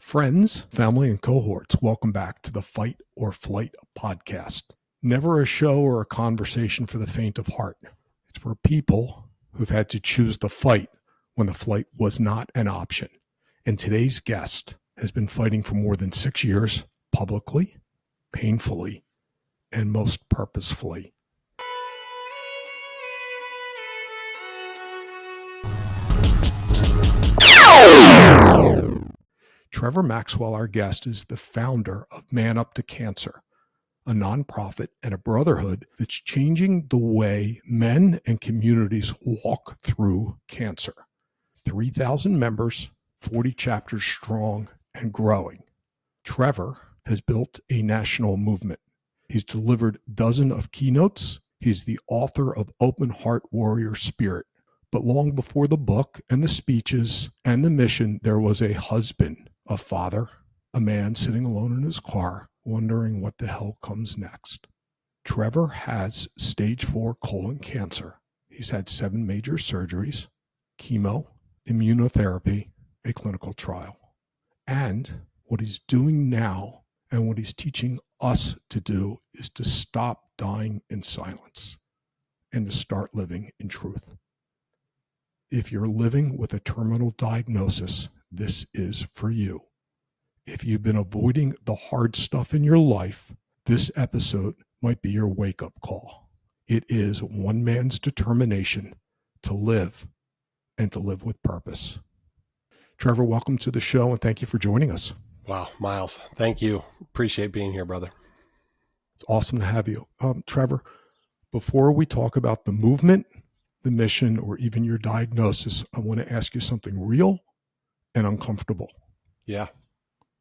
Friends, family, and cohorts, welcome back to the Fight or Flight podcast. Never a show or a conversation for the faint of heart. It's for people who've had to choose the fight when the flight was not an option. And today's guest has been fighting for more than 6 years, publicly, painfully, and most purposefully. Trevor Maxwell, our guest, is the founder of Man Up to Cancer, a nonprofit and a brotherhood that's changing the way men and communities walk through cancer. 3,000 members, 40 chapters strong and growing. Trevor has built a national movement. He's delivered dozens of keynotes. He's the author of Open Heart Warrior Spirit. But long before the book and the speeches and the mission, there was a husband, a father, a man sitting alone in his car, wondering what the hell comes next. Trevor has stage 4 colon cancer. He's had 7 major surgeries, chemo, immunotherapy, a clinical trial. And what he's doing now and what he's teaching us to do is to stop dying in silence and to start living in truth. If you're living with a terminal diagnosis, this is for you. If you've been avoiding the hard stuff in your life, this episode might be your wake-up call. It is one man's determination to live and to live with purpose. Trevor, welcome to the show and thank you for joining us. Wow, Miles, thank you. Appreciate being here, brother. It's awesome to have you. Trevor, before we talk about the movement, the mission, or even your diagnosis, I want to ask you something real and uncomfortable. Yeah.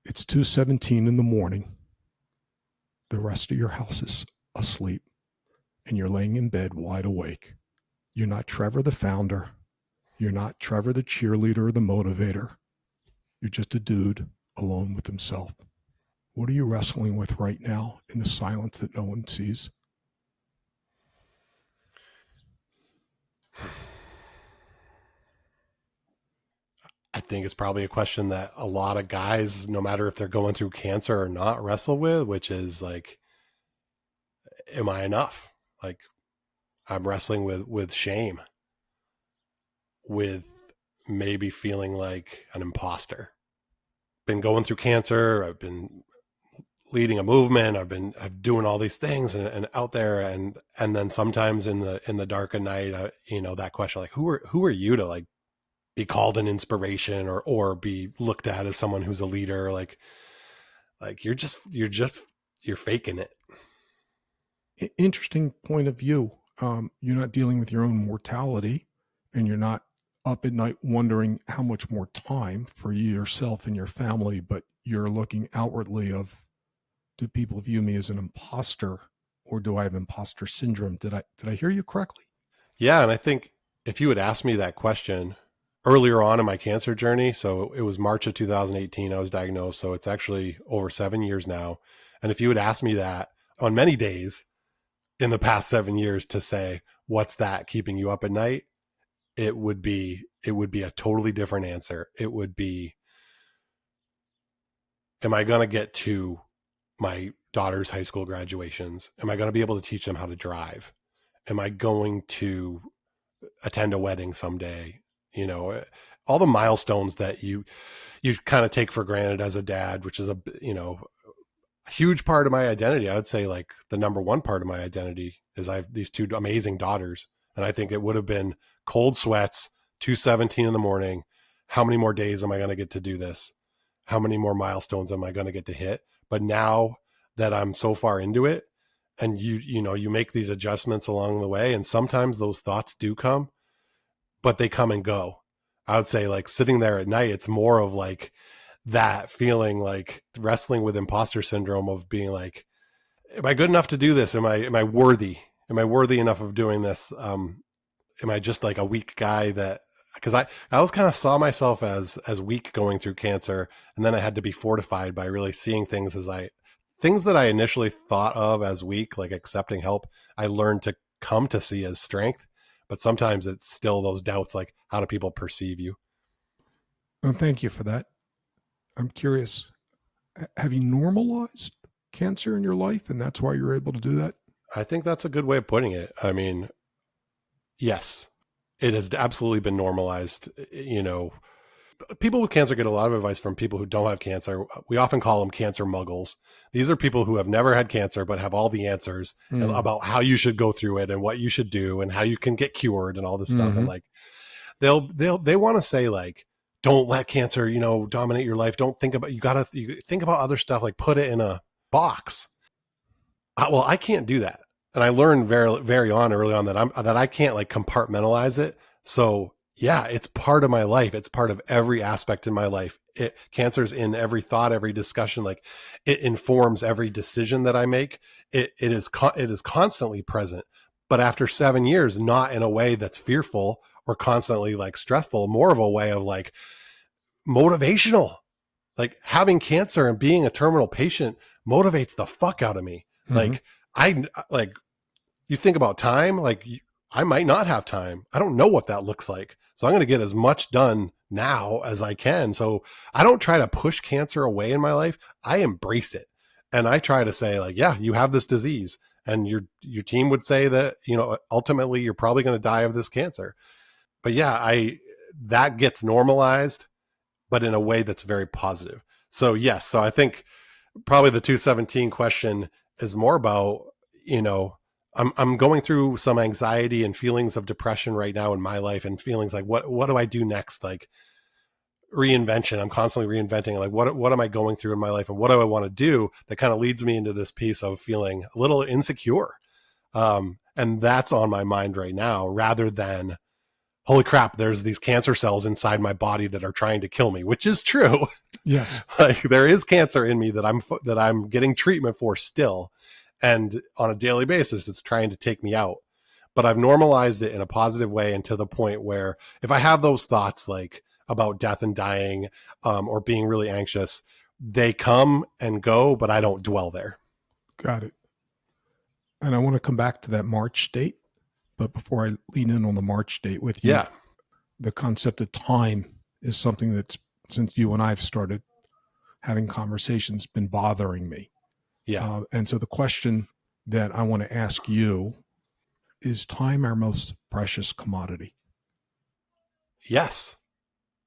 It's 2:17 in the morning. The rest of your house is asleep and you're laying in bed wide awake. You're not Trevor the founder. You're not Trevor the cheerleader or the motivator. You're just a dude alone with himself. What are you wrestling with right now in the silence that no one sees? I think it's probably a question that a lot of guys, no matter if they're going through cancer or not, wrestle with, which is like, am I enough? Like, I'm wrestling with shame, with maybe feeling like an imposter. Been going through cancer. I've been leading a movement. I'm doing all these things and out there. And then sometimes in the dark of night, that question, like, who are you to like be called an inspiration or be looked at as someone who's a leader? Like you're faking it. Interesting point of view. You're not dealing with your own mortality and you're not up at night wondering how much more time for you, yourself and your family, but you're looking outwardly of, do people view me as an imposter or do I have imposter syndrome? Did I hear you correctly? Yeah. And I think if you had asked me that question earlier on in my cancer journey, so it was March of 2018, I was diagnosed. So it's actually over 7 years now. And if you had asked me that on many days in the past 7 years to say, what's that keeping you up at night? It would be a totally different answer. It would be, am I going to get to my daughter's high school graduations? Am I going to be able to teach them how to drive? Am I going to attend a wedding someday? All the milestones that you kind of take for granted as a dad, which is a huge part of my identity. I would say like the number one part of my identity is I have these 2 amazing daughters. And I think it would have been cold sweats, 2:17 in the morning. How many more days am I going to get to do this? How many more milestones am I going to get to hit? But now that I'm so far into it and you make these adjustments along the way, and sometimes those thoughts do come, but they come and go. I would say like sitting there at night, it's more of like that feeling, like wrestling with imposter syndrome of being like, am I good enough to do this? Am I worthy? Am I worthy enough of doing this? Am I just like a weak guy because I always kind of saw myself as weak going through cancer. And then I had to be fortified by really seeing things things that I initially thought of as weak, like accepting help, I learned to come to see as strength. But sometimes it's still those doubts, like how do people perceive you? Well, thank you for that. I'm curious, have you normalized cancer in your life and that's why you're able to do that? I think that's a good way of putting it. I mean, yes, it has absolutely been normalized. You know, people with cancer get a lot of advice from people who don't have cancer. We often call them cancer muggles. These are people who have never had cancer but have all the answers about how you should go through it and what you should do and how you can get cured and all this stuff. And like they want to say like, don't let cancer, you know, dominate your life. Don't think about, you think about other stuff, like put it in a box. Well, I can't do that. And I learned very early on that I can't like compartmentalize it. So yeah, it's part of my life. It's part of every aspect in my life. Cancer's in every thought, every discussion. Like it informs every decision that I make. It is constantly present. But after 7 years, not in a way that's fearful or constantly like stressful, more of a way of like motivational. Like having cancer and being a terminal patient motivates the fuck out of me. Like you think about time, like I might not have time. I don't know what that looks like. So I'm going to get as much done now as I can. So I don't try to push cancer away in my life. I embrace it. And I try to say like, yeah, you have this disease and your team would say that, you know, ultimately you're probably going to die of this cancer. But yeah, that gets normalized, but in a way that's very positive. So yes, so I think probably the 217 question is more about, you know, I'm going through some anxiety and feelings of depression right now in my life, and feelings like what do I do next? Like reinvention. I'm constantly reinventing. Like what am I going through in my life, and what do I want to do? That kind of leads me into this piece of feeling a little insecure, and that's on my mind right now, rather than holy crap, there's these cancer cells inside my body that are trying to kill me, which is true. Yes. Like there is cancer in me that I'm getting treatment for still. And on a daily basis, it's trying to take me out. But I've normalized it in a positive way, and to the point where if I have those thoughts like about death and dying, or being really anxious, they come and go, but I don't dwell there. Got it. And I want to come back to that March date. But before I lean in on the March date with you, Yeah. the concept of time is something that's, since you and I have started having conversations, been bothering me. Yeah. And so the question that I want to ask you is, time our most precious commodity? Yes.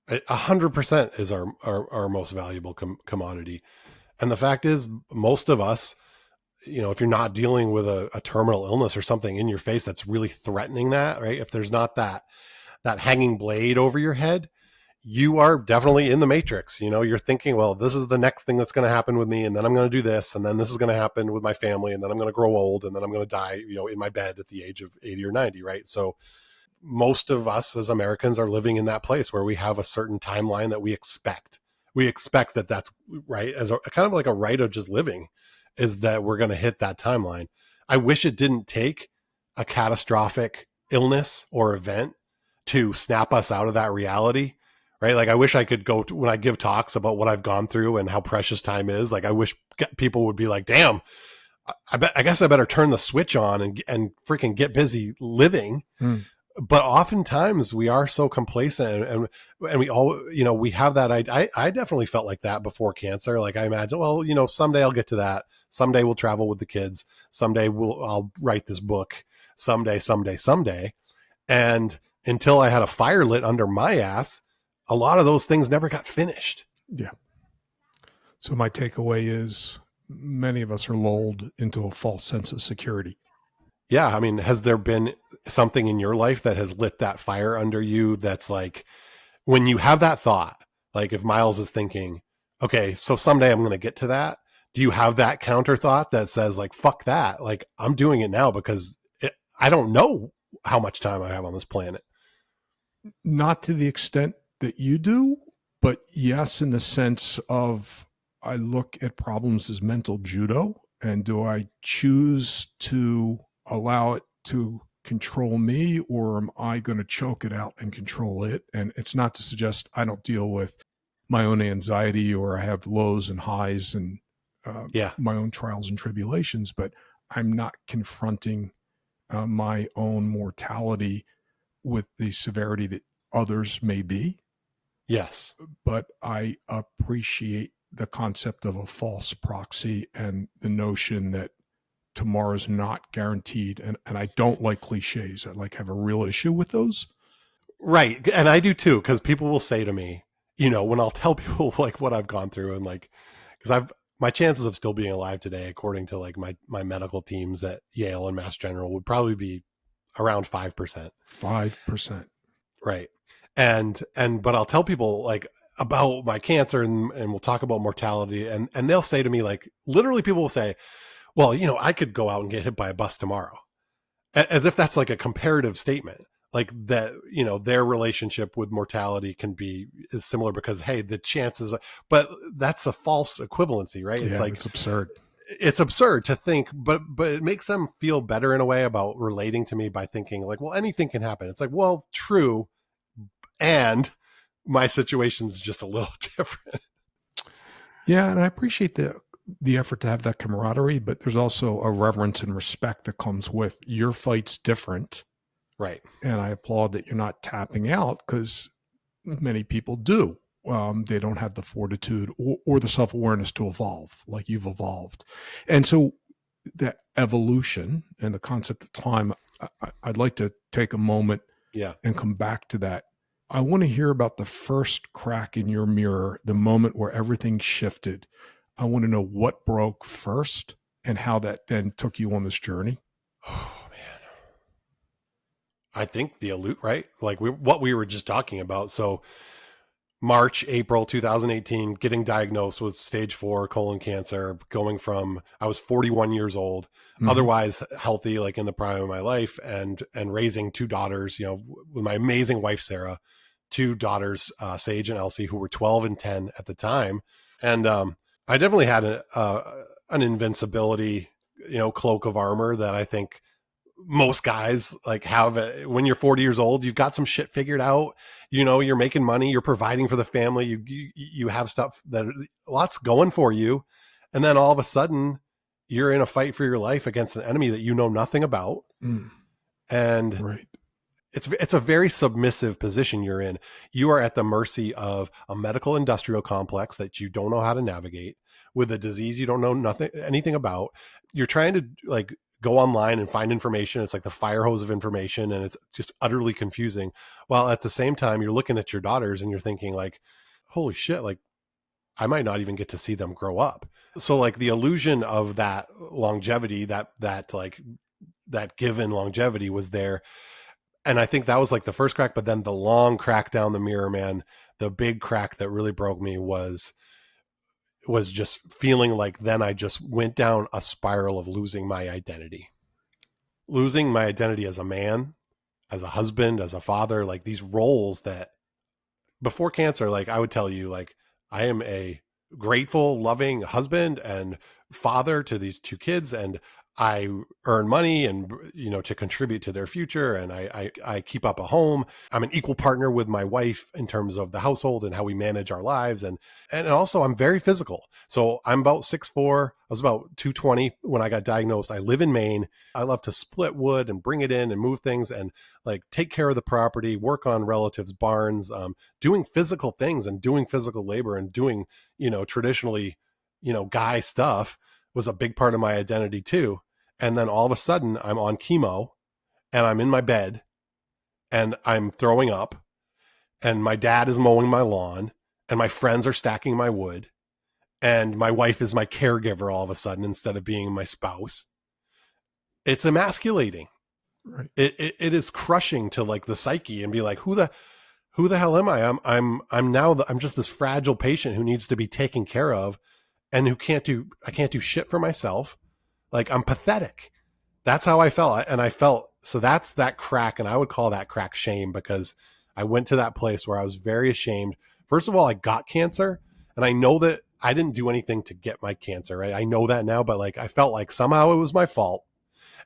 100% is our most valuable commodity. And the fact is, most of us, you know, if you're not dealing with a terminal illness or something in your face that's really threatening that, right? If there's not that hanging blade over your head, you are definitely in the matrix. You know, you're thinking, well, this is the next thing that's going to happen with me, and then I'm going to do this, and then this is going to happen with my family, and then I'm going to grow old, and then I'm going to die, you know, in my bed at the age of 80 or 90, right? So most of us as Americans are living in that place where we have a certain timeline that we expect. We expect that that's right, as a kind of like a right of just living, is that we're going to hit that timeline. I wish it didn't take a catastrophic illness or event to snap us out of that reality, right? Like I wish I could go to, when I give talks about what I've gone through and how precious time is, like I wish people would be like, damn, I guess I better turn the switch on and freaking get busy living. But oftentimes we are so complacent, and we all, you know, we have that. I definitely felt like that before cancer. Like I imagine, well, you know, someday I'll get to that. Someday we'll travel with the kids. Someday I'll write this book. Someday. And until I had a fire lit under my ass, a lot of those things never got finished. Yeah. So my takeaway is many of us are lulled into a false sense of security. Yeah. I mean, has there been something in your life that has lit that fire under you? That's like, when you have that thought, like if Miles is thinking, okay, so someday I'm going to get to that. Do you have that counter thought that says like, fuck that? Like I'm doing it now because I don't know how much time I have on this planet. Not to the extent that you do, but yes, in the sense of, I look at problems as mental judo, and do I choose to allow it to control me, or am I going to choke it out and control it? And it's not to suggest I don't deal with my own anxiety, or I have lows and highs and my own trials and tribulations, but I'm not confronting my own mortality with the severity that others may be. Yes. but I appreciate the concept of a false proxy and the notion that tomorrow's not guaranteed. And I don't like cliches. I like have a real issue with those. Right. And I do too, because people will say to me, when I'll tell people like what I've gone through and like, because my chances of still being alive today, according to like my medical teams at Yale and Mass General, would probably be around 5%. 5%. Right. But I'll tell people like about my cancer and we'll talk about mortality and they'll say to me, like, literally people will say, well, I could go out and get hit by a bus tomorrow, as if that's like a comparative statement, like that, their relationship with mortality is similar because, hey, the chances, but that's a false equivalency, right? It's Yeah, like, it's absurd. it's absurd to think, but it makes them feel better in a way about relating to me by thinking like, well, anything can happen. It's like, well, true. And my situation's just a little different. Yeah, and I appreciate the effort to have that camaraderie, but there's also a reverence and respect that comes with your fight's different. Right. And I applaud that you're not tapping out, because many people do. They don't have the fortitude or the self-awareness to evolve like you've evolved. And so that evolution and the concept of time, I'd like to take a moment and come back to that. I want to hear about the first crack in your mirror, the moment where everything shifted. I want to know what broke first and how that then took you on this journey. Oh man, I think right? Like what we were just talking about. So March, April 2018, getting diagnosed with stage 4 colon cancer, I was 41 years old, otherwise healthy, like in the prime of my life, and raising 2 daughters, with my amazing wife, Sarah, 2 daughters, Sage and Elsie, who were 12 and 10 at the time. And I definitely had an invincibility, cloak of armor that I think most guys like have. When you're 40 years old, you've got some shit figured out, you're making money, you're providing for the family, you have stuff that lots going for you. And then all of a sudden you're in a fight for your life against an enemy that you know nothing about. And right. It's a very submissive position you're in. You are at the mercy of a medical industrial complex that you don't know how to navigate, with a disease you don't know anything about. You're trying to like go online and find information. It's like the fire hose of information, and it's just utterly confusing. While at the same time, you're looking at your daughters and you're thinking like, holy shit, like I might not even get to see them grow up. So like the illusion of that longevity, that given longevity was there. And I think that was like the first crack, but then the long crack down the mirror, man, the big crack that really broke me was just feeling like then I just went down a spiral of losing my identity as a man, as a husband, as a father, like these roles that before cancer, like I would tell you, like I am a grateful, loving husband and father to these 2 kids, and I earn money and to contribute to their future, and I keep up a home. I'm an equal partner with my wife in terms of the household and how we manage our lives, and also I'm very physical. So I'm about 6'4". I was about 220 when I got diagnosed. I live in Maine. I love to split wood and bring it in and move things and like take care of the property, work on relatives' barns, doing physical things and doing physical labor and doing traditionally guy stuff was a big part of my identity too. And then all of a sudden I'm on chemo and I'm in my bed and I'm throwing up and my dad is mowing my lawn and my friends are stacking my wood and my wife is my caregiver all of a sudden instead of being my spouse. It's emasculating. Right. It is crushing to like the psyche and be like, who the hell am I? I'm just this fragile patient who needs to be taken care of and I can't do shit for myself. Like I'm pathetic. That's how I felt. And I felt, so that's that crack. And I would call that crack shame, because I went to that place where I was very ashamed. First of all, I got cancer and I know that I didn't do anything to get my cancer, right? I know that now, but like, I felt like somehow it was my fault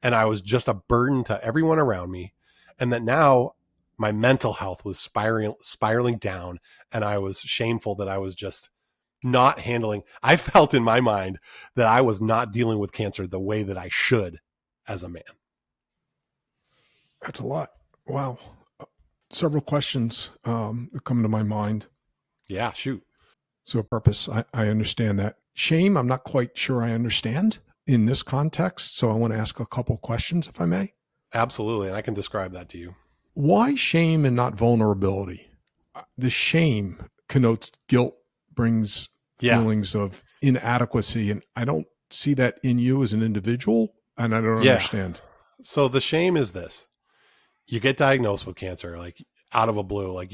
and I was just a burden to everyone around me. And that now my mental health was spiraling down, and I was shameful that I was just not handling. I felt in my mind that I was not dealing with cancer the way that I should as a man. That's a lot. Wow. Several questions that come to my mind. Yeah, shoot. So purpose, I understand that. Shame, I'm not quite sure I understand in this context. So I want to ask a couple questions, if I may. Absolutely. And I can describe that to you. Why shame and not vulnerability? The shame connotes guilt, brings Yeah. feelings of inadequacy. And I don't see that in you as an individual. And I don't Yeah. understand. So the shame is this. You get diagnosed with cancer, like out of a blue, like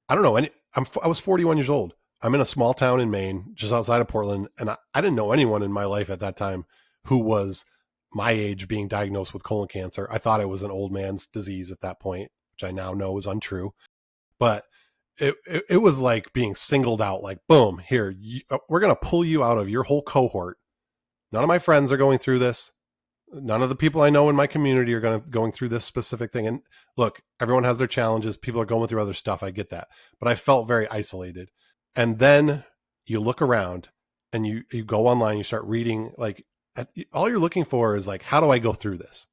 I don't know. I was 41 years old. I'm in a small town in Maine, just outside of Portland. And I didn't know anyone in my life at that time who was my age being diagnosed with colon cancer. I thought it was an old man's disease at that point, which I now know is untrue. But it was like being singled out, like, boom, here, we're going to pull you out of your whole cohort. None of my friends are going through this. None of the people I know in my community are going through this specific thing. And look, everyone has their challenges. People are going through other stuff. I get that. But I felt very isolated. And then you look around and you go online, you start reading, like, all you're looking for is like, how do I go through this?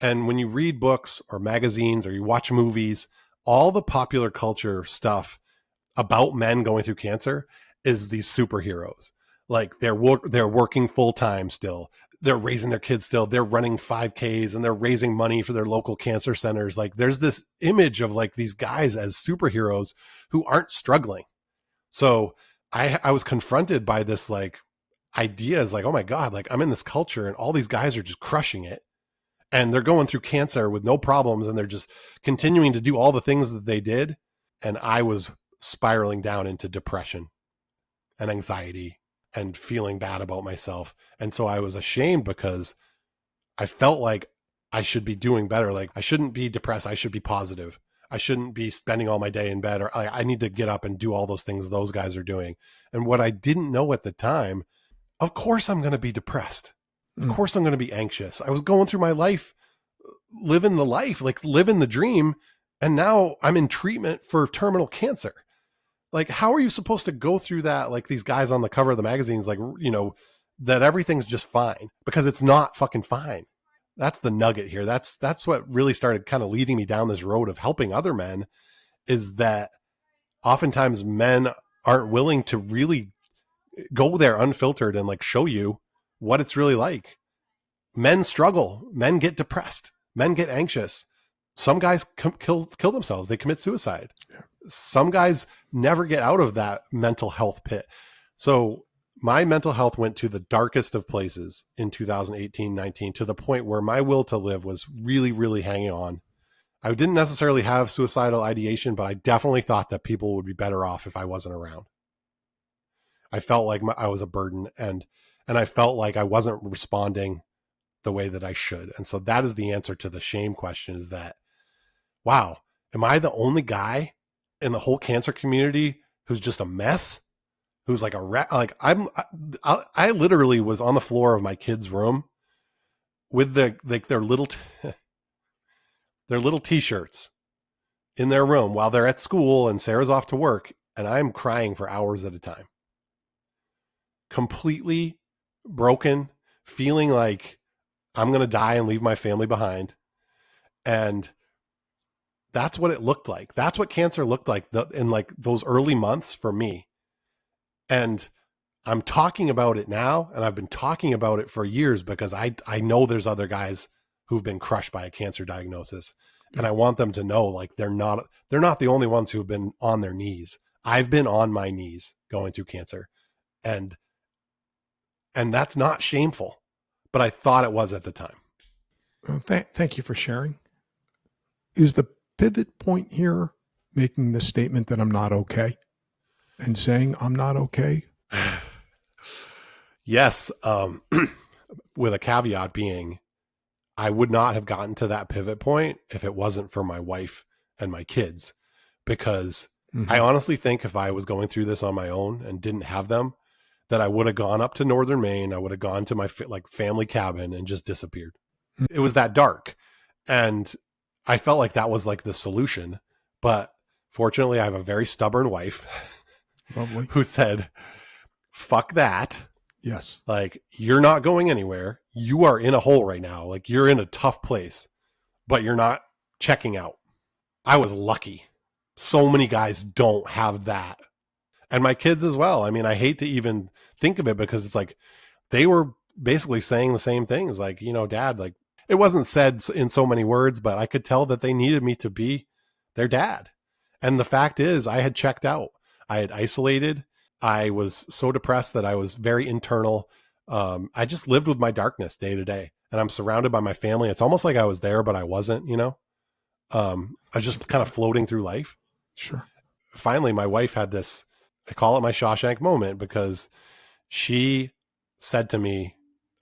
And when you read books or magazines or you watch movies, all the popular culture stuff about men going through cancer is these superheroes. Like they're working full time still. They're raising their kids still. They're running 5Ks and they're raising money for their local cancer centers. Like there's this image of like these guys as superheroes who aren't struggling. So I was confronted by this like idea is like, oh my God, like I'm in this culture and all these guys are just crushing it. And they're going through cancer with no problems. And they're just continuing to do all the things that they did. And I was spiraling down into depression and anxiety and feeling bad about myself. And so I was ashamed because I felt like I should be doing better. Like I shouldn't be depressed. I should be positive. I shouldn't be spending all my day in bed, or I need to get up and do all those things those guys are doing. And what I didn't know at the time, of course I'm going to be depressed. Of course I'm going to be anxious. I was going through my life, living the life, like living the dream. And now I'm in treatment for terminal cancer. Like, how are you supposed to go through that? Like these guys on the cover of the magazines, like, you know, that everything's just fine, because it's not fucking fine. That's the nugget here. That's what really started kind of leading me down this road of helping other men, is that oftentimes men aren't willing to really go there unfiltered and like show you what it's really like. Men struggle. Men get depressed. Men get anxious. Some guys kill themselves. They commit suicide. Yeah. Some guys never get out of that mental health pit. So my mental health went to the darkest of places in 2018-19, to the point where my will to live was really, really hanging on. I didn't necessarily have suicidal ideation, but I definitely thought that people would be better off if I wasn't around. I felt like I was a burden, and I felt like I wasn't responding the way that I should. And so that is the answer to the shame question, is that, wow, am I the only guy in the whole cancer community who's just a mess? Who's like I literally was on the floor of my kids' room with their little t-shirts in their room while they're at school and Sarah's off to work, and I'm crying for hours at a time. Completely broken, feeling like I'm going to die and leave my family behind. And that's what it looked like. That's what cancer looked like in like those early months for me. And I'm talking about it now, and I've been talking about it for years because I know there's other guys who've been crushed by a cancer diagnosis. And I want them to know, like, they're not the only ones who've been on their knees. I've been on my knees going through cancer. And that's not shameful, but I thought it was at the time. Well, thank you for sharing. Is the pivot point here making the statement that I'm not okay and saying I'm not okay? Yes. With a caveat being, I would not have gotten to that pivot point if it wasn't for my wife and my kids, because I honestly think if I was going through this on my own and didn't have them, that I would have gone up to northern Maine. I would have gone to my family cabin and just disappeared. It was that dark. And I felt like that was like the solution. But fortunately, I have a very stubborn wife. Lovely. Who said, fuck that. Yes. Like, you're not going anywhere. You are in a hole right now. Like, you're in a tough place, but you're not checking out. I was lucky. So many guys don't have that And my kids as well. I mean, I hate to even think of it because it's like they were basically saying the same things. Like, dad, like it wasn't said in so many words, but I could tell that they needed me to be their dad. And the fact is, I had checked out. I had isolated. I was so depressed that I was very internal. I just lived with my darkness day to day, and I'm surrounded by my family. It's almost like I was there, but I wasn't, I was just kind of floating through life. Sure. Finally, my wife had this, I call it my Shawshank moment, because she said to me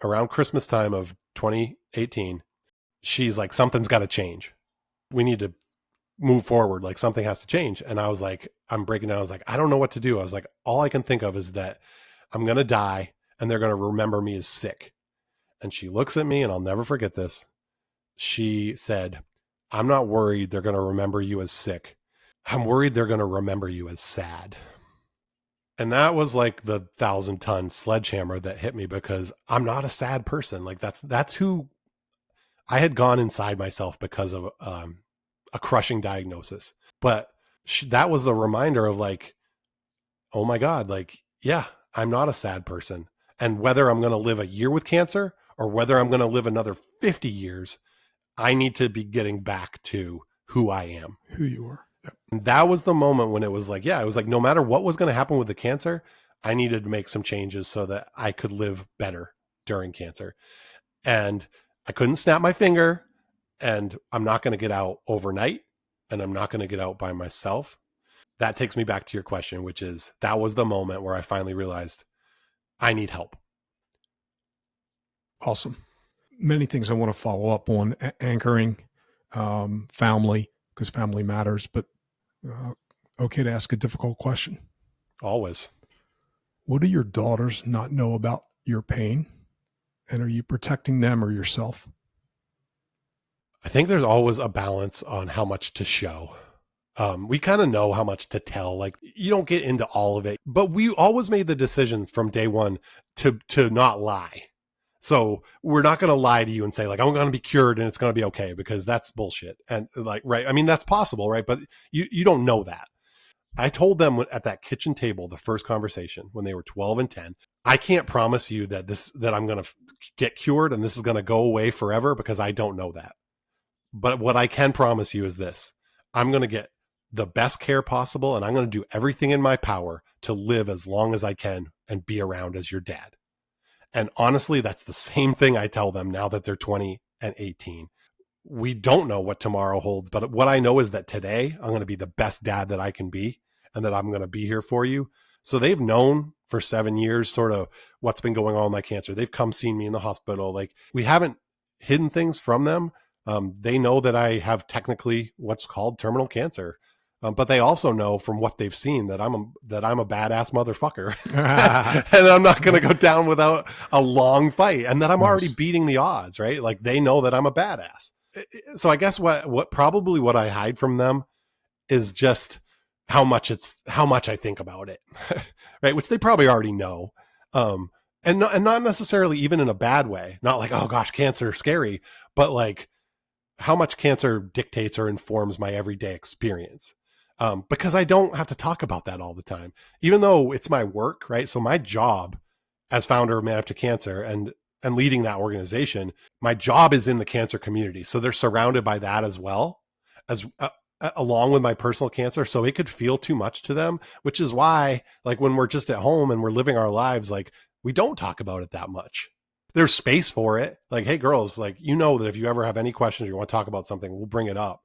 around Christmas time of 2018, she's like, something's got to change. We need to move forward. Like something has to change. And I was like, I'm breaking down. I was like, I don't know what to do. I was like, all I can think of is that I'm going to die and they're going to remember me as sick. And she looks at me, and I'll never forget this. She said, I'm not worried they're going to remember you as sick. I'm worried they're going to remember you as sad. And that was like the 1,000-ton sledgehammer that hit me, because I'm not a sad person. Like that's who I had gone inside myself because of a crushing diagnosis. But that was the reminder of like, oh my God, like, yeah, I'm not a sad person. And whether I'm going to live a year with cancer or whether I'm going to live another 50 years, I need to be getting back to who I am. Who you are. Yep. And that was the moment when it was like, yeah, it was like, no matter what was going to happen with the cancer, I needed to make some changes so that I could live better during cancer. And I couldn't snap my finger, and I'm not going to get out overnight, and I'm not going to get out by myself. That takes me back to your question, which is that was the moment where I finally realized I need help. Awesome. Many things I want to follow up on. Anchoring, family, because family matters, but okay to ask a difficult question. Always. What do your daughters not know about your pain? And are you protecting them or yourself? I think there's always a balance on how much to show. We kind of know how much to tell. Like, you don't get into all of it, but we always made the decision from day one to not lie. So we're not going to lie to you and say like, I'm going to be cured and it's going to be okay, because that's bullshit. And like, right. I mean, that's possible, right? But you don't know that. I told them at that kitchen table, the first conversation when they were 12 and 10, I can't promise you that I'm going to get cured and this is going to go away forever, because I don't know that. But what I can promise you is this: I'm going to get the best care possible, and I'm going to do everything in my power to live as long as I can and be around as your dad. And honestly, that's the same thing I tell them now that they're 20 and 18. We don't know what tomorrow holds, but what I know is that today I'm going to be the best dad that I can be, and that I'm going to be here for you. So they've known for 7 years sort of what's been going on with my cancer. They've come seen me in the hospital. Like, we haven't hidden things from them. They know that I have technically what's called terminal cancer. But they also know from what they've seen that I'm a badass motherfucker, and I'm not going to go down without a long fight, and that I'm already beating the odds, right? Like, they know that I'm a badass. So I guess what I hide from them is just how much I think about it, right? Which they probably already know. And not necessarily even in a bad way, not like, oh gosh, cancer, scary, but like how much cancer dictates or informs my everyday experience. Because I don't have to talk about that all the time, even though it's my work, right? So my job as founder of Man Up to Cancer and leading that organization, my job is in the cancer community. So they're surrounded by that as well, as along with my personal cancer. So it could feel too much to them, which is why, like, when we're just at home and we're living our lives, like, we don't talk about it that much. There's space for it. Like, hey girls, like, that if you ever have any questions or you want to talk about something, we'll bring it up.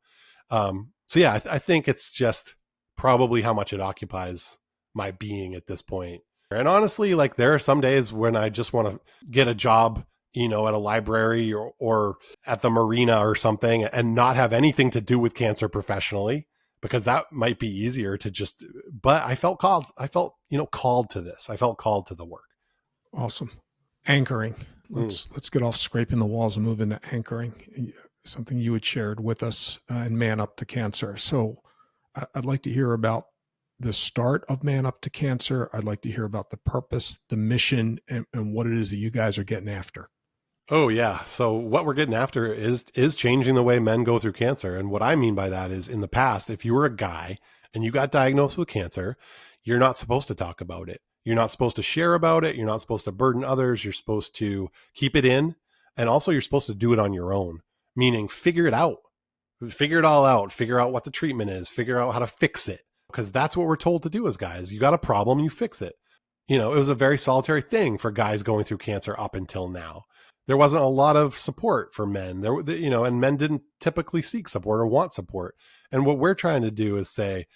So yeah, I think it's just probably how much it occupies my being at this point. And honestly, like, there are some days when I just want to get a job, at a library or at the marina or something, and not have anything to do with cancer professionally, because that might be easier to just, but I felt called. I felt, called to this. I felt called to the work. Awesome. Anchoring. Let's get off scraping the walls and move into anchoring. Something you had shared with us in Man Up to Cancer. So I'd like to hear about the start of Man Up to Cancer. I'd like to hear about the purpose, the mission, and what it is that you guys are getting after. Oh yeah. So what we're getting after is changing the way men go through cancer. And what I mean by that is, in the past, if you were a guy and you got diagnosed with cancer, you're not supposed to talk about it. You're not supposed to share about it. You're not supposed to burden others. You're supposed to keep it in. And also you're supposed to do it on your own, meaning figure it out, figure it all out, figure out what the treatment is, figure out how to fix it. Because that's what we're told to do as guys. You got a problem, you fix it. It was a very solitary thing for guys going through cancer up until now. There wasn't a lot of support for men and men didn't typically seek support or want support. And what we're trying to do is say,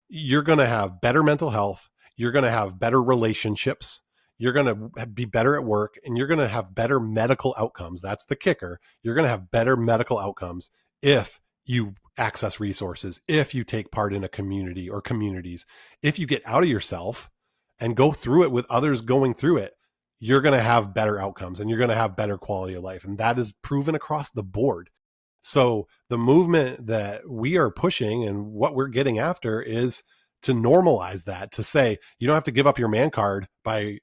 you're going to have better mental health. You're going to have better relationships. You're going to be better at work, and you're going to have better medical outcomes. That's the kicker. You're going to have better medical outcomes if you access resources, if you take part in a community or communities, if you get out of yourself and go through it with others going through it, you're going to have better outcomes and you're going to have better quality of life. And that is proven across the board. So the movement that we are pushing and what we're getting after is to normalize that, to say, you don't have to give up your man card by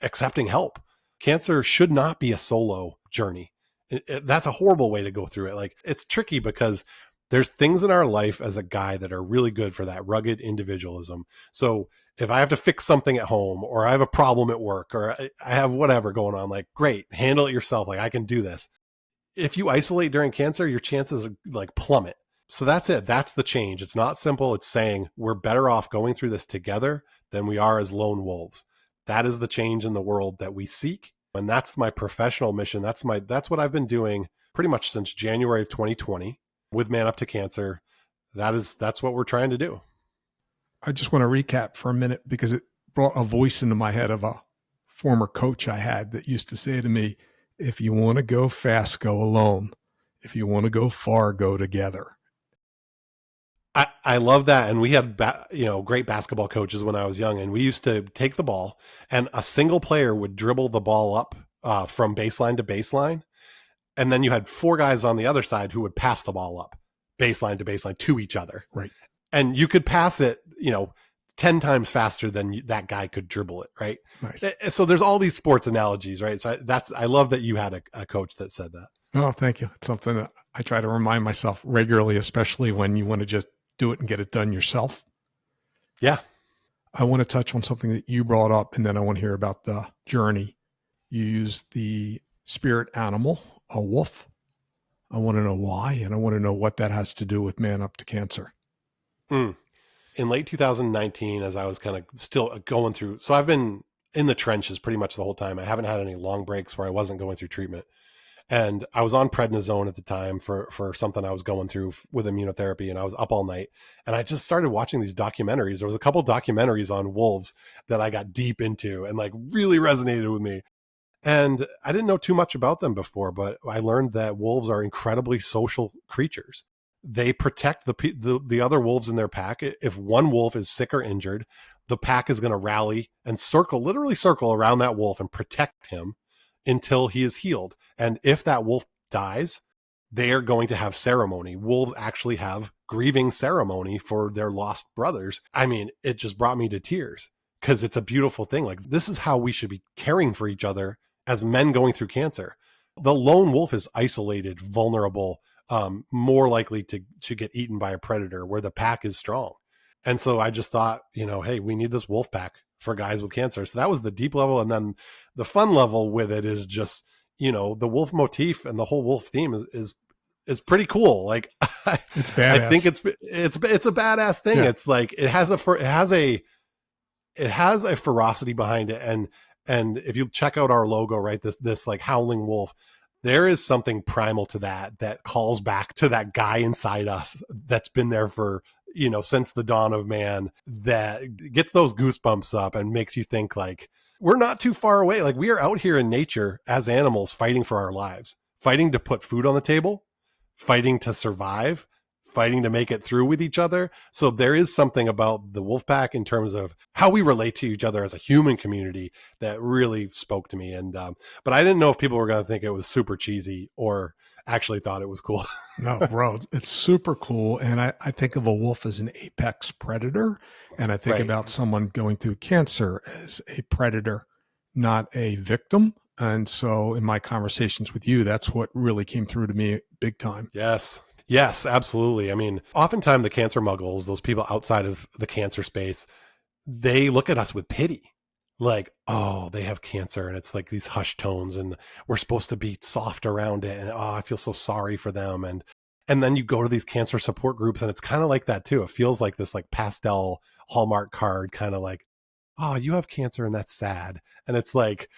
accepting help. Cancer should not be a solo journey. That's a horrible way to go through it. Like, it's tricky because there's things in our life as a guy that are really good for that rugged individualism. So if I have to fix something at home, or I have a problem at work, or I have whatever going on, like, great, handle it yourself. Like, I can do this. If you isolate during cancer, your chances like plummet. So that's it. That's the change. It's not simple. It's saying we're better off going through this together than we are as lone wolves. That is the change in the world that we seek. And that's my professional mission. That's what I've been doing pretty much since January of 2020 with Man Up to Cancer. That's what we're trying to do. I just want to recap for a minute because it brought a voice into my head of a former coach I had that used to say to me, if you want to go fast, go alone. If you want to go far, go together. I love that. And we had, great basketball coaches when I was young, and we used to take the ball and a single player would dribble the ball up from baseline to baseline. And then you had four guys on the other side who would pass the ball up baseline to baseline to each other. Right. And you could pass it, 10 times faster than that guy could dribble it. Right. Nice. So there's all these sports analogies, right? So I love that you had a coach that said that. Oh, thank you. It's something that I try to remind myself regularly, especially when you want to just do it and get it done yourself. Yeah. I want to touch on something that you brought up, and then I want to hear about the journey. You used the spirit animal, a wolf. I want to know why, and I want to know what that has to do with Man Up to Cancer. In late 2019, as I was kind of still going through, so I've been in the trenches pretty much the whole time. I haven't had any long breaks where I wasn't going through treatment. And I was on prednisone at the time for something I was going through with immunotherapy, and I was up all night. And I just started watching these documentaries. There was a couple documentaries on wolves that I got deep into and like really resonated with me. And I didn't know too much about them before, but I learned that wolves are incredibly social creatures. They protect the other wolves in their pack. If one wolf is sick or injured, the pack is going to rally and literally circle around that wolf and protect him until he is healed. And if that wolf dies, they are going to have ceremony. Wolves actually have grieving ceremony for their lost brothers. I mean, it just brought me to tears because it's a beautiful thing. Like, this is how we should be caring for each other as men going through cancer. The lone wolf is isolated, vulnerable, more likely to get eaten by a predator, where the pack is strong. And so I just thought, hey, we need this wolf pack for guys with cancer. So that was the deep level. And then the fun level with it is just, the wolf motif and the whole wolf theme is pretty cool. Like, it's badass. I think it's a badass thing. Yeah. It's like, it has a ferocity behind it. And if you check out our logo, right, this like howling wolf, there is something primal to that calls back to that guy inside us that's been there for, since the dawn of man, that gets those goosebumps up and makes you think like, we're not too far away. Like, we are out here in nature as animals fighting for our lives, fighting to put food on the table, fighting to survive, fighting to make it through with each other. So there is something about the wolf pack in terms of how we relate to each other as a human community that really spoke to me. And, but I didn't know if people were going to think it was super cheesy or actually thought it was cool. No, bro, it's super cool. And I think of a wolf as an apex predator. And I think about someone going through cancer as a predator, not a victim. And so in my conversations with you, that's what really came through to me big time. Yes, absolutely. I mean, oftentimes the cancer muggles, those people outside of the cancer space, they look at us with pity. Like, oh, they have cancer, and it's like these hushed tones, and we're supposed to be soft around it, and oh, I feel so sorry for them. And then you go to these cancer support groups, and it's kind of like that too. It feels like this like pastel Hallmark card, kind of like, oh, you have cancer and that's sad. And it's like,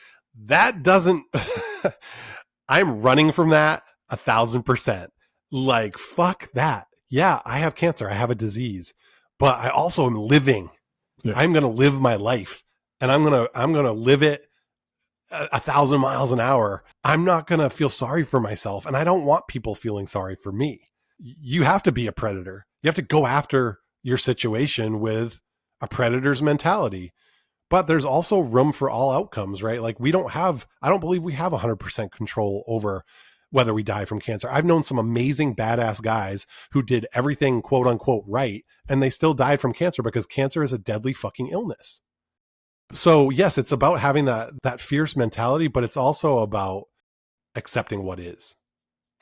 that doesn't, I'm running from that 1,000%. Like, fuck that. Yeah, I have cancer. I have a disease, but I also am living. Yeah. I'm going to live my life, and I'm going to live it 1,000 miles an hour. I'm not going to feel sorry for myself. And I don't want people feeling sorry for me. You have to be a predator. You have to go after your situation with a predator's mentality. But there's also room for all outcomes, right? Like, I don't believe we have 100% control over whether we die from cancer. I've known some amazing badass guys who did everything quote unquote right, and they still died from cancer because cancer is a deadly fucking illness. So yes, it's about having that fierce mentality, but it's also about accepting what is.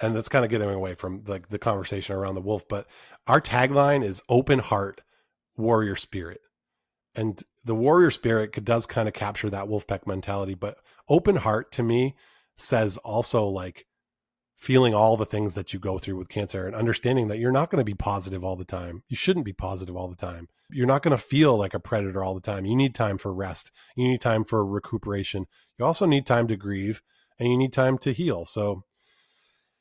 And that's kind of getting away from like the conversation around the wolf. But our tagline is open heart, warrior spirit. And the warrior spirit does kind of capture that wolf pack mentality. But open heart to me says also like feeling all the things that you go through with cancer and understanding that you're not going to be positive all the time. You shouldn't be positive all the time. You're not going to feel like a predator all the time. You need time for rest. You need time for recuperation. You also need time to grieve, and you need time to heal. So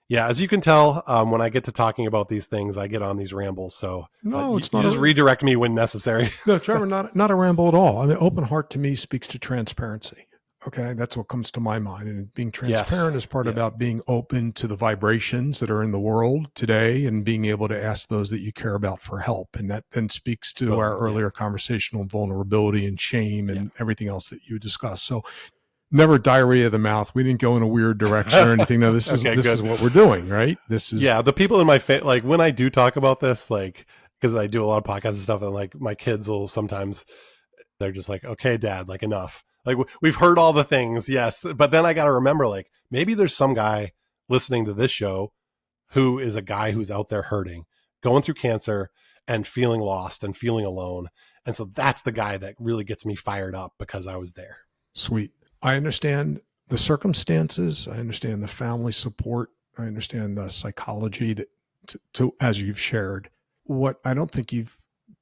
yeah, as you can tell, when I get to talking about these things, I get on these rambles. So no, it's not. Just redirect me when necessary. No, Trevor, not a ramble at all. I mean, open heart to me speaks to transparency. Okay, that's what comes to my mind. And being transparent is part about being open to the vibrations that are in the world today and being able to ask those that you care about for help. And that then speaks to our earlier conversation on vulnerability and shame and everything else that you discussed. So never diarrhea of the mouth. We didn't go in a weird direction or anything. No, this is what we're doing, right? This is the people in my like when I do talk about this, like because I do a lot of podcasts and stuff, and like my kids will sometimes they're just like, okay, Dad, like enough. Like we've heard all the things, yes, but then I got to remember, like maybe there's some guy listening to this show who is a guy who's out there hurting, going through cancer, and feeling lost and feeling alone, and so that's the guy that really gets me fired up because I was there. Sweet. I understand the circumstances. I understand the family support. I understand the psychology to as you've shared. What I don't think you've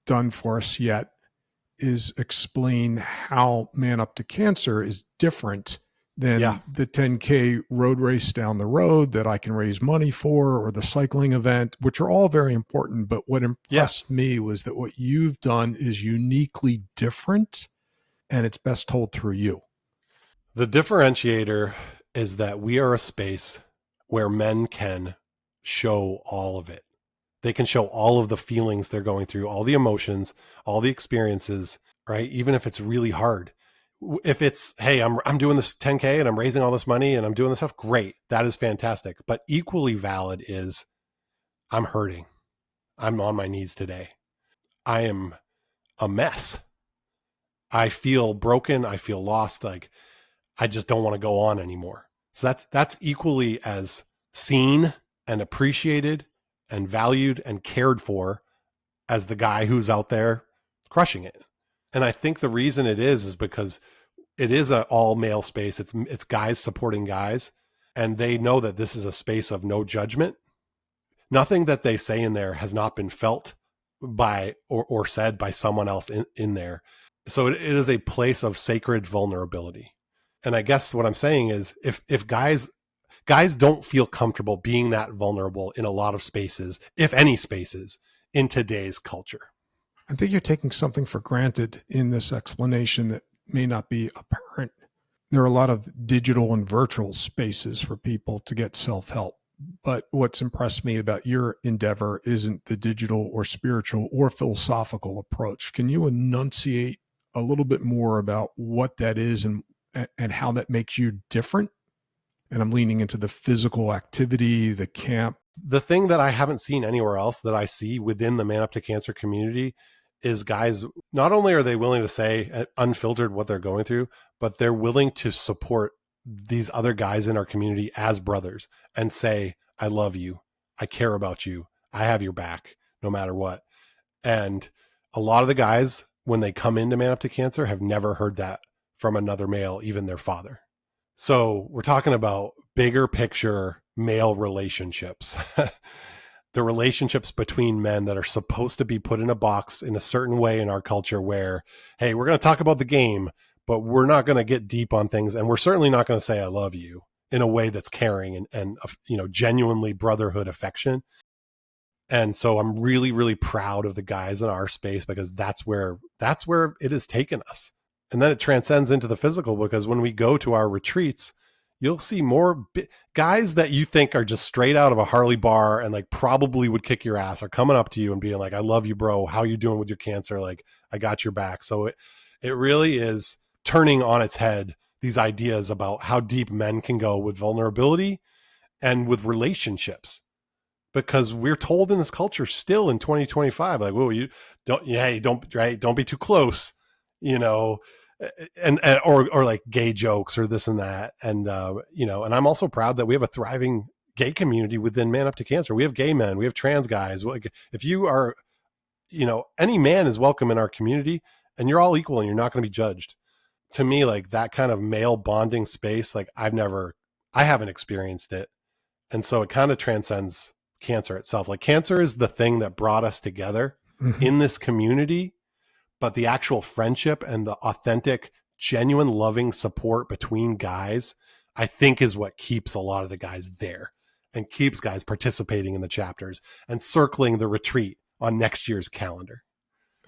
done for us yet is explain how Man Up to Cancer is different than the 10K road race down the road that I can raise money for, or the cycling event, which are all very important. But what impressed me was that what you've done is uniquely different, and it's best told through you. The differentiator is that we are a space where men can show all of it. They can show all of the feelings they're going through, all the emotions, all the experiences, right? Even if it's really hard. If it's, hey, I'm doing this 10K and I'm raising all this money and I'm doing this stuff, great. That is fantastic. But equally valid is I'm hurting. I'm on my knees today. I am a mess. I feel broken. I feel lost. Like I just don't want to go on anymore. So that's equally as seen and appreciated and valued and cared for as the guy who's out there crushing it. And I think the reason it is because it is an all male space. It's guys supporting guys, and they know that this is a space of no judgment. Nothing that they say in there has not been felt by or said by someone else in there. So it is a place of sacred vulnerability. And I guess what I'm saying is if guys don't feel comfortable being that vulnerable in a lot of spaces, if any spaces, in today's culture. I think you're taking something for granted in this explanation that may not be apparent. There are a lot of digital and virtual spaces for people to get self-help. But what's impressed me about your endeavor isn't the digital or spiritual or philosophical approach. Can you enunciate a little bit more about what that is and how that makes you different? And I'm leaning into the physical activity, the camp. The thing that I haven't seen anywhere else that I see within the Man Up to Cancer community is guys, not only are they willing to say unfiltered what they're going through, but they're willing to support these other guys in our community as brothers and say, I love you. I care about you. I have your back no matter what. And a lot of the guys when they come into Man Up to Cancer have never heard that from another male, even their father. So we're talking about bigger picture male relationships. The relationships between men that are supposed to be put in a box in a certain way in our culture where, hey, we're going to talk about the game, but we're not going to get deep on things. And we're certainly not going to say, I love you in a way that's caring and genuinely brotherhood affection. And so I'm really, really proud of the guys in our space because that's where it has taken us. And then it transcends into the physical because when we go to our retreats, you'll see more guys that you think are just straight out of a Harley bar and like probably would kick your ass are coming up to you and being like, I love you, bro. How you doing with your cancer? Like, I got your back. So it really is turning on its head these ideas about how deep men can go with vulnerability and with relationships. Because we're told in this culture still in 2025, like, whoa, you don't be too close, and or like gay jokes or this and that. And, and I'm also proud that we have a thriving gay community within Man Up to Cancer. We have gay men, we have trans guys. Like, if you are, any man is welcome in our community and you're all equal and you're not going to be judged. To me, like that kind of male bonding space, like I haven't experienced it. And so it kind of transcends cancer itself. Like cancer is the thing that brought us together in this community, but the actual friendship and the authentic, genuine, loving support between guys, I think is what keeps a lot of the guys there and keeps guys participating in the chapters and circling the retreat on next year's calendar.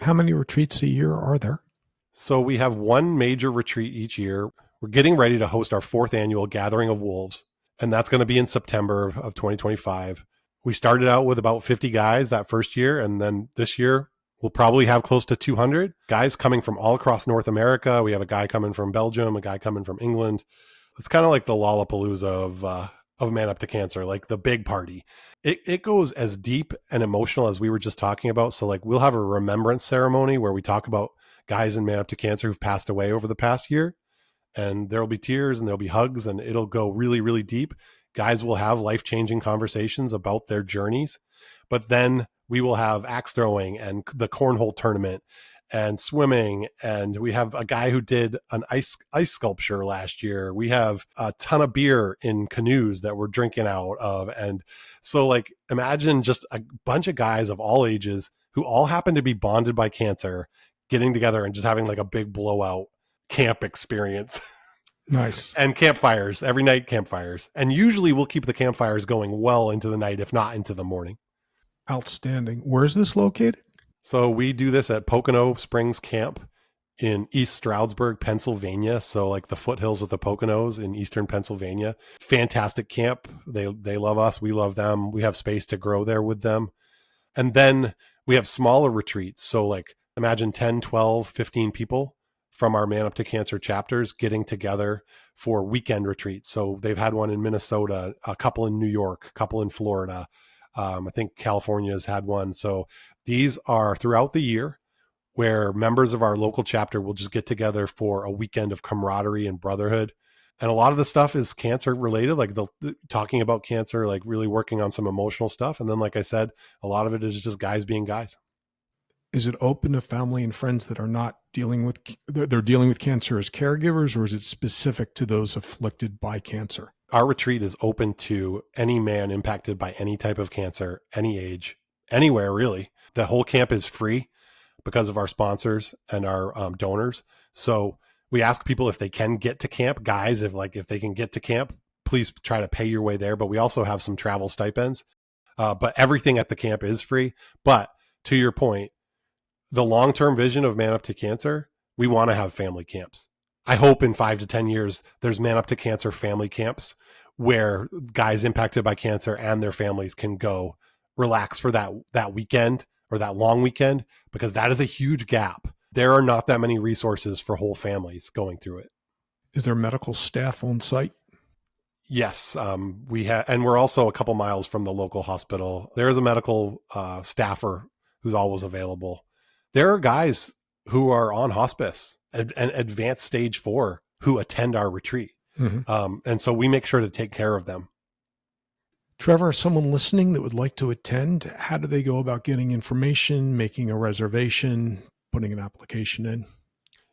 How many retreats a year are there? So we have one major retreat each year. We're getting ready to host our 4th annual Gathering of Wolves, and that's going to be in September of 2025. We started out with about 50 guys that first year, and then this year we'll probably have close to 200 guys coming from all across North America. We have a guy coming from Belgium, a guy coming from England. It's kind of like the Lollapalooza of Man Up to Cancer, like the big party. It goes as deep and emotional as we were just talking about. So like we'll have a remembrance ceremony where we talk about guys in Man Up to Cancer who've passed away over the past year. And there'll be tears and there'll be hugs and it'll go really, really deep. Guys will have life-changing conversations about their journeys. But then we will have axe throwing and the cornhole tournament and swimming. And we have a guy who did an ice sculpture last year. We have a ton of beer in canoes that we're drinking out of. And so like, imagine just a bunch of guys of all ages who all happen to be bonded by cancer, getting together and just having like a big blowout camp experience. Nice. And campfires, every night campfires. And usually we'll keep the campfires going well into the night, if not into the morning. Outstanding. Where is this located? So we do this at Pocono Springs Camp in East Stroudsburg, Pennsylvania. So like the foothills of the Poconos in Eastern Pennsylvania. Fantastic camp. They love us. We love them. We have space to grow there with them. And then we have smaller retreats. So like imagine 10, 12, 15 people from our Man Up to Cancer chapters getting together for weekend retreats. So they've had one in Minnesota, a couple in New York, a couple in Florida. I think California has had one. So these are throughout the year where members of our local chapter will just get together for a weekend of camaraderie and brotherhood. And a lot of the stuff is cancer related, like talking about cancer, like really working on some emotional stuff. And then, like I said, a lot of it is just guys being guys. Is it open to family and friends that are not they're dealing with cancer as caregivers, or is it specific to those afflicted by cancer? Our retreat is open to any man impacted by any type of cancer, any age, anywhere really. The whole camp is free because of our sponsors and our donors. So we ask people if they can get to camp. Guys, if they can get to camp, please try to pay your way there. But we also have some travel stipends. But everything at the camp is free. But to your point, the long-term vision of Man Up to Cancer, we want to have family camps. I hope in 5 to 10 years, there's Man Up to Cancer family camps where guys impacted by cancer and their families can go relax for that weekend or that long weekend, because that is a huge gap. There are not that many resources for whole families going through it. Is there medical staff on site? Yes, we have, and we're also a couple miles from the local hospital. There is a medical staffer who's always available. There are guys who are on hospice and advanced stage 4 who attend our retreat. Mm-hmm. And so we make sure to take care of them. Trevor, someone listening that would like to attend, how do they go about getting information, making a reservation? putting an application in.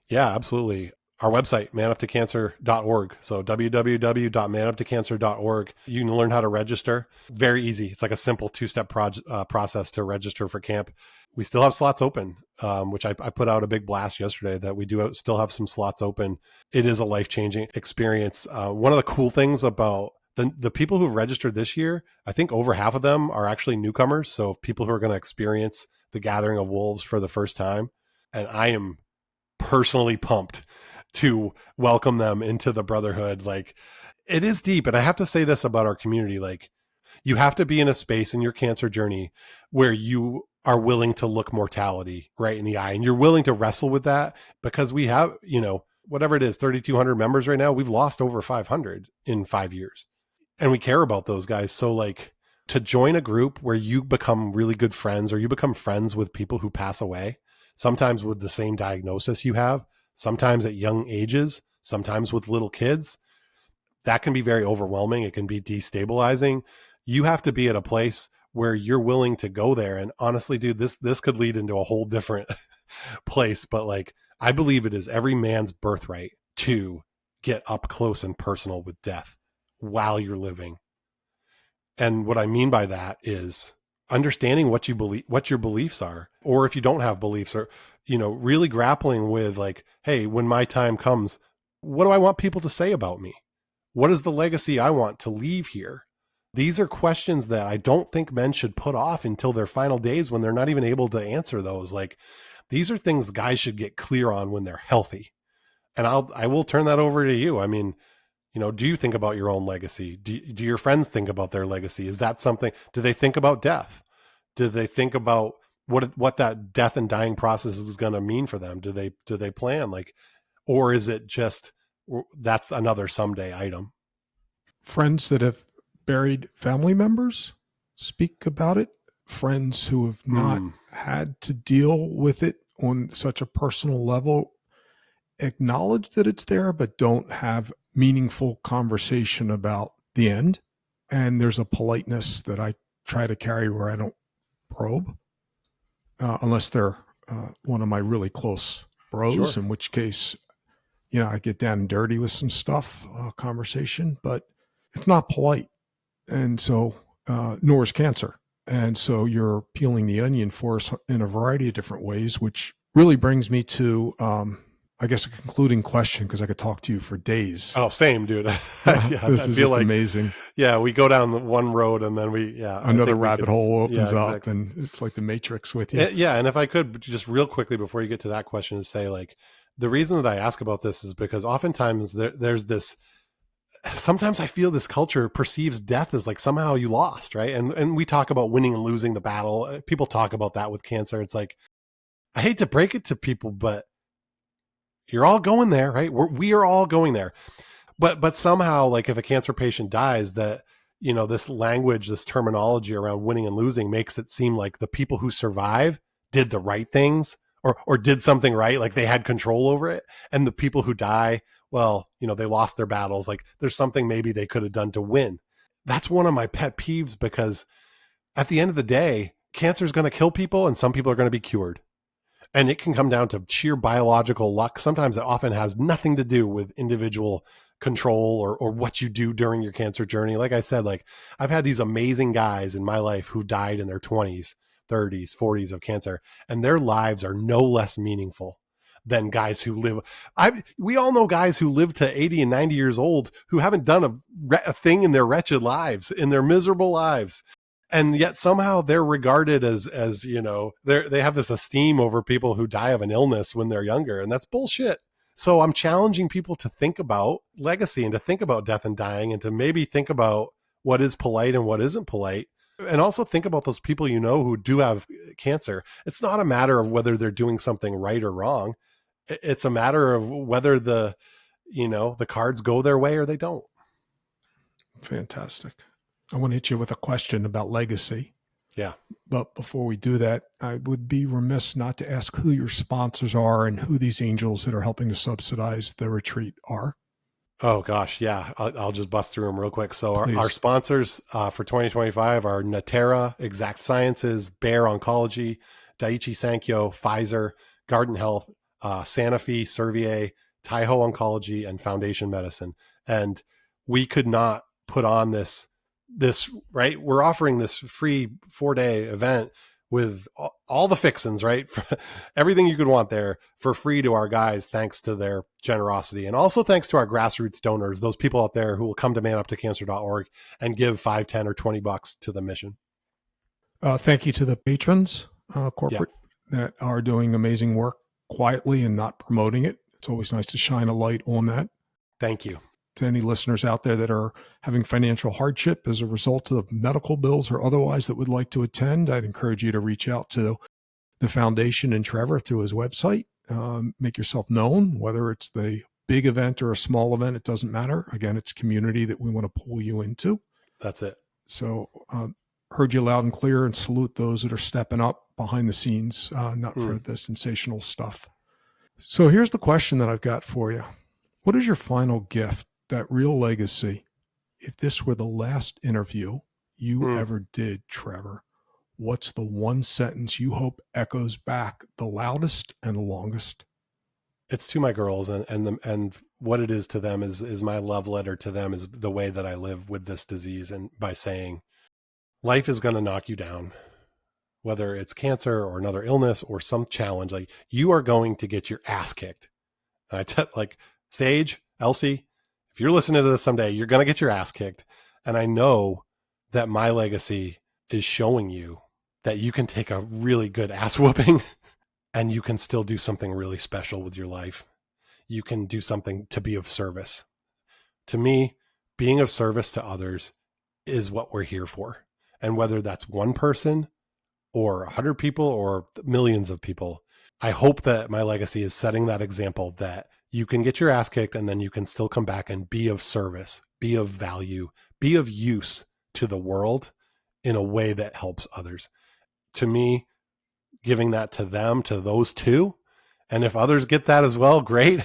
Yeah, absolutely. Our website, manuptocancer.org. So www.manuptocancer.org. You can learn how to register. Very easy. It's like a simple two-step process to register for camp. We still have slots open, which I put out a big blast yesterday that we do still have some slots open. It is a life-changing experience. One of the cool things about the people who've registered this year, I think over half of them are actually newcomers. So people who are going to experience the Gathering of Wolves for the first time. And I am personally pumped to welcome them into the brotherhood. Like, it is deep. And I have to say this about our community. Like, you have to be in a space in your cancer journey where you are willing to look mortality right in the eye, and you're willing to wrestle with that, because we have, whatever it is, 3,200 members right now. We've lost over 500 in 5 years, and we care about those guys. So like, to join a group where you become really good friends, or you become friends with people who pass away, sometimes with the same diagnosis you have, sometimes at young ages, sometimes with little kids, that can be very overwhelming. It can be destabilizing. You have to be at a place where you're willing to go there. And honestly, dude, this could lead into a whole different place. But like, I believe it is every man's birthright to get up close and personal with death while you're living. And what I mean by that is understanding what you believe, what your beliefs are, or if you don't have beliefs, or, really grappling with like, hey, when my time comes, what do I want people to say about me? What is the legacy I want to leave here? These are questions that I don't think men should put off until their final days, when they're not even able to answer those. Like, these are things guys should get clear on when they're healthy. And I will turn that over to you. I mean, do you think about your own legacy? Do your friends think about their legacy? Is that something? Do they think about death? Do they think about what that death and dying process is going to mean for them? Do they plan, like, or is it just, that's another someday item? Friends that have buried family members speak about it. Friends who have not had to deal with it on such a personal level acknowledge that it's there, but don't have meaningful conversation about the end. And there's a politeness that I try to carry where I don't probe, unless they're one of my really close bros, Sure. in which case, I get down and dirty with some stuff, conversation, but it's not polite. And so, nor is cancer. And so you're peeling the onion for us in a variety of different ways, which really brings me to, I guess, a concluding question, because I could talk to you for days. Oh, same, dude. Yeah, this is just like, amazing. Yeah, we go down one road and then another rabbit hole opens up, and it's like the Matrix with you. Yeah, and if I could just real quickly before you get to that question, is say, like, the reason that I ask about this is because oftentimes there's this. Sometimes I feel this culture perceives death as like somehow you lost, right? And we talk about winning and losing the battle. People talk about that with cancer. It's like, I hate to break it to people, but you're all going there, right? We are all going there. But somehow, like, if a cancer patient dies, that, this language, this terminology around winning and losing makes it seem like the people who survive did the right things, or did something right, like they had control over it. And the people who die, well, they lost their battles. Like, there's something maybe they could have done to win. That's one of my pet peeves, because at the end of the day, cancer is going to kill people, and some people are going to be cured. And it can come down to sheer biological luck. Sometimes it often has nothing to do with individual control or what you do during your cancer journey. Like I said, like, I've had these amazing guys in my life who died in their 20s, 30s, 40s of cancer, and their lives are no less meaningful than guys who live. We all know guys who live to 80 and 90 years old who haven't done a thing in their wretched lives, in their miserable lives. And yet somehow they're regarded as they have this esteem over people who die of an illness when they're younger. And that's bullshit. So I'm challenging people to think about legacy, and to think about death and dying, and to maybe think about what is polite and what isn't polite. And also think about those people who do have cancer. It's not a matter of whether they're doing something right or wrong. It's a matter of whether the cards go their way or they don't. Fantastic. I want to hit you with a question about legacy. Yeah. But before we do that, I would be remiss not to ask who your sponsors are and who these angels that are helping to subsidize the retreat are. Oh gosh. Yeah. I'll just bust through them real quick. So our sponsors for 2025 are Natera, Exact Sciences, Bayer Oncology, Daiichi Sankyo, Pfizer, Garden Health, Sanofi, Servier, Taiho Oncology, and Foundation Medicine. And we could not put on this, right? We're offering this free 4-day event with all the fixins, right? Everything you could want there for free to our guys, thanks to their generosity. And also thanks to our grassroots donors, those people out there who will come to manuptocancer.org and give 5, 10, or $20 to the mission. Thank you to the patrons, corporate, Yeah. that are doing amazing work quietly and not promoting it. It's always nice to shine a light on that. Thank you. To any listeners out there that are having financial hardship as a result of medical bills or otherwise that would like to attend, I'd encourage you to reach out to the foundation and Trevor through his website. Make yourself known, whether it's the big event or a small event, it doesn't matter. Again, it's community that we want to pull you into. That's it. So heard you loud and clear, and salute those that are stepping up behind the scenes, not for the sensational stuff. So here's the question that I've got for you. What is your final gift, that real legacy? If this were the last interview you ever did, Trevor, what's the one sentence you hope echoes back the loudest and the longest? It's to my girls, and what it is to them is my love letter to them, is the way that I live with this disease. And by saying, life is going to knock you down, whether it's cancer or another illness or some challenge, like, you are going to get your ass kicked. And like, Sage, Elsie, if you're listening to this someday, you're going to get your ass kicked. And I know that my legacy is showing you that you can take a really good ass whooping and you can still do something really special with your life. You can do something to be of service. To me, being of service to others is what we're here for. And whether that's one person or 100 people or millions of people, I hope that my legacy is setting that example, that you can get your ass kicked and then you can still come back and be of service, be of value, be of use to the world in a way that helps others. To me, giving that to them, to those two, and if others get that as well, great.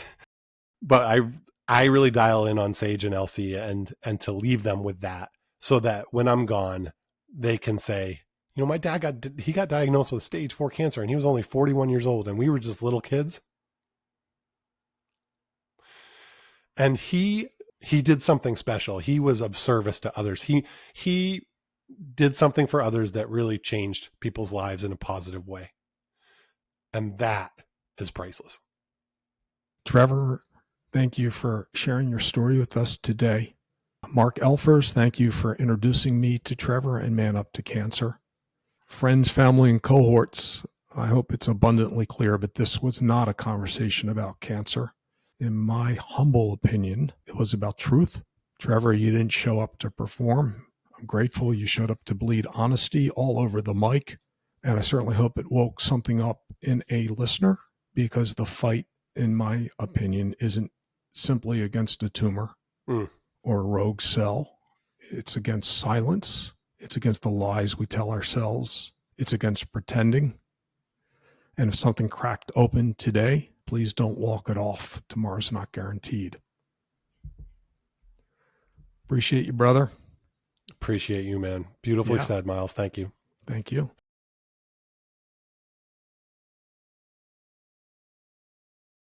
But I really dial in on Sage and Elsie, and to leave them with that, so that when I'm gone, they can say, you know, my dad got diagnosed with stage 4 cancer and he was only 41 years old and we were just little kids. And he did something special. He was of service to others. He did something for others that really changed people's lives in a positive way. And that is priceless. Trevor, thank you for sharing your story with us today. Mark Elfers, thank you for introducing me to Trevor and Man Up to Cancer. Friends, family, and cohorts, I hope it's abundantly clear, but this was not a conversation about cancer. In my humble opinion, it was about truth. Trevor, you didn't show up to perform. I'm grateful you showed up to bleed honesty all over the mic. And I certainly hope it woke something up in a listener, because the fight, in my opinion, isn't simply against a tumor or a rogue cell. It's against silence. It's against the lies we tell ourselves. It's against pretending. And if something cracked open today, please don't walk it off. Tomorrow's not guaranteed. Appreciate you, brother. Appreciate you, man. Beautifully said, Miles. Thank you. Thank you.